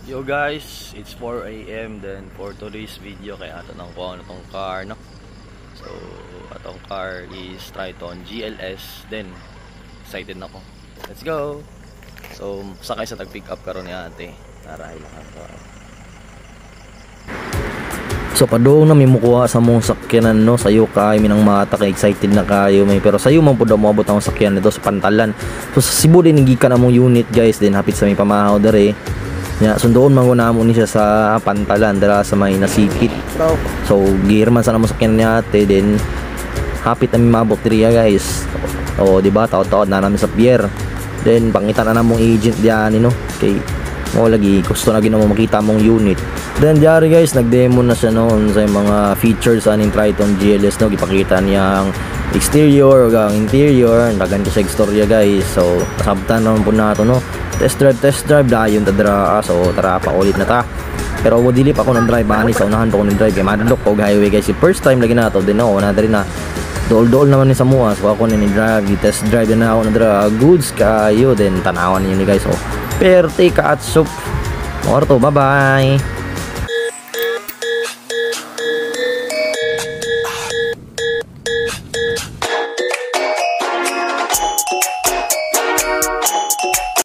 Yo guys, it's 4 AM then for today's video kaya tanong ko ano tong car, no? So, atong car is Triton GLS. Then excited na ako. Let's go. So, sakay sa tag-pick up karon ni ate. Tara, ilakan ko. So padung na may mukuha sa mong sakyanan, no, sayo kay minang mata kay excited na kayo may, pero sayo man pud mo abot ang sakyan nito sa Pantalan. So sa Cebu din gikan among unit guys, din hapit sa may pamahaw dere. Ya, sundoon manguna mo ni siya sa Pantalan dara sa may Nasipit. So girman sa namo sakyan ni ate, then hapit na may mabot diri guys. O di ba taod-taod na namin sa pier. Then pangita na namong agent diyan, no. Kay mo lagi gusto na ginamo makita mong unit. Then diari guys, nag-demo na siya noon sa mga features aning Triton GLS, no. Gipakita niyang exterior ug interior, dagan ko sa istorya guys. So sabtan naman po nato, no. Test drive dayon ta dra. So tara pa ulit na ta. Pero mo dili pa ako nang drive ani, sa unahan pa ako nang drive kay madlok og highway guys. First time lagi nato din ako na diri na. Dool naman ni sa mua. So ako ni drive, test drive na ako na dra. Goods kayo, then tanawan niyo ni guys. Oh, perte ka at soup. Orto, bye bye.